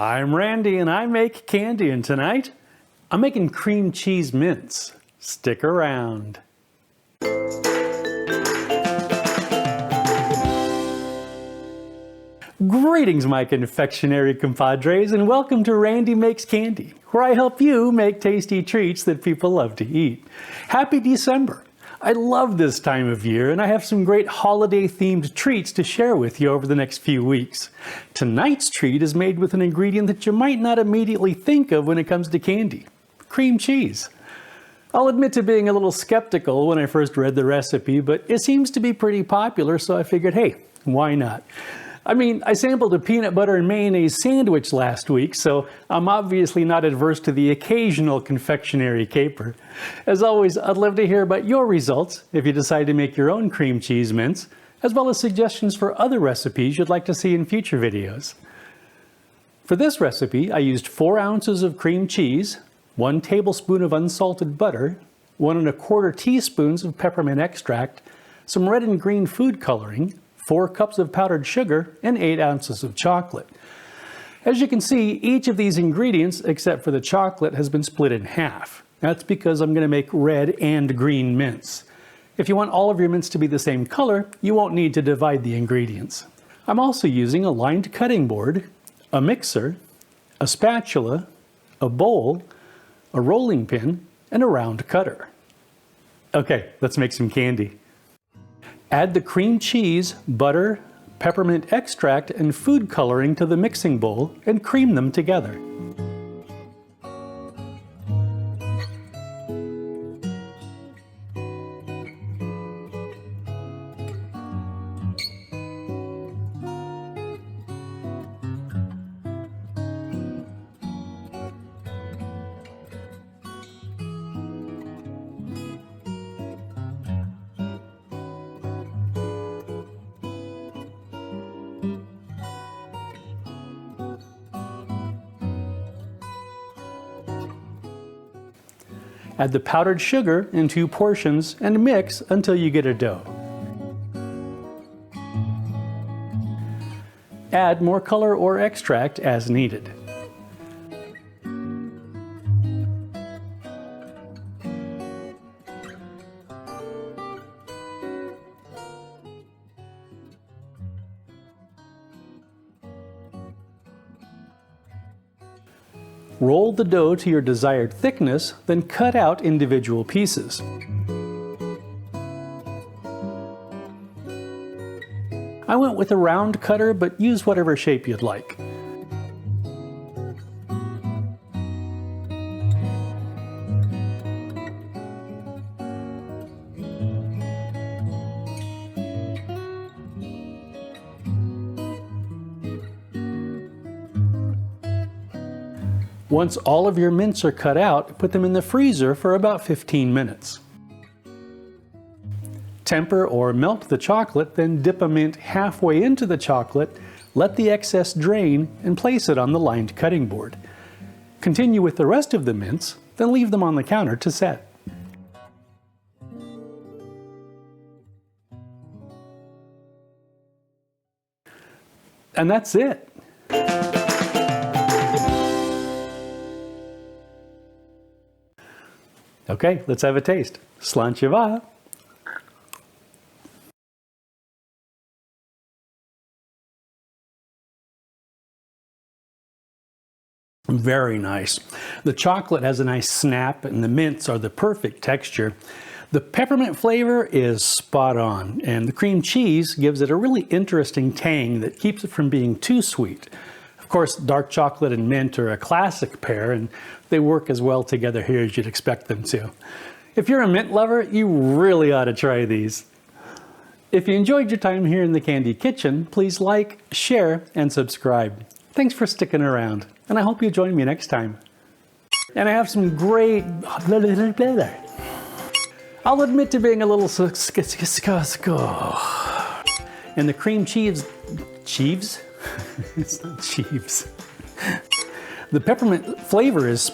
I'm Randy and I make candy, and tonight I'm making cream cheese mints. Stick around. Greetings, my confectionery compadres, and welcome to Randy Makes Candy, where I help you make tasty treats that people love to eat. Happy December! I love this time of year, and I have some great holiday-themed treats to share with you over the next few weeks. Tonight's treat is made with an ingredient that you might not immediately think of when it comes to candy: cream cheese. I'll admit to being a little skeptical when I first read the recipe, but it seems to be pretty popular, so I figured, hey, why not? I mean, I sampled a peanut butter and mayonnaise sandwich last week, so I'm obviously not adverse to the occasional confectionery caper. As always, I'd love to hear about your results if you decide to make your own cream cheese mints, as well as suggestions for other recipes you'd like to see in future videos. For this recipe, I used 4 ounces of cream cheese, 1 tablespoon of unsalted butter, 1 1/4 teaspoons of peppermint extract, some red and green food coloring, 4 cups of powdered sugar, and 8 ounces of chocolate. As you can see, each of these ingredients, except for the chocolate, has been split in half. That's because I'm going to make red and green mints. If you want all of your mints to be the same color, you won't need to divide the ingredients. I'm also using a lined cutting board, a mixer, a spatula, a bowl, a rolling pin, and a round cutter. Okay, let's make some candy. Add the cream cheese, butter, peppermint extract, and food coloring to the mixing bowl and cream them together. Add the powdered sugar in 2 portions and mix until you get a dough. Add more color or extract as needed. Roll the dough to your desired thickness, then cut out individual pieces. I went with a round cutter, but use whatever shape you'd like. Once all of your mints are cut out, put them in the freezer for about 15 minutes. Temper or melt the chocolate, then dip a mint halfway into the chocolate, let the excess drain, and place it on the lined cutting board. Continue with the rest of the mints, then leave them on the counter to set. And that's it. Okay, let's have a taste. Slanchiva. Very nice. The chocolate has a nice snap and the mints are the perfect texture. The peppermint flavor is spot on, and the cream cheese gives it a really interesting tang that keeps it from being too sweet. Of course, dark chocolate and mint are a classic pair, and they work as well together here as you'd expect them to. If you're a mint lover, you really ought to try these. If you enjoyed your time here in the Candy Kitchen, please like, share, and subscribe. Thanks for sticking around, and I hope you join me next time. And I have some great... I'll admit to being a little... And the cream cheese... Cheese? It's not cheese. The peppermint flavor is...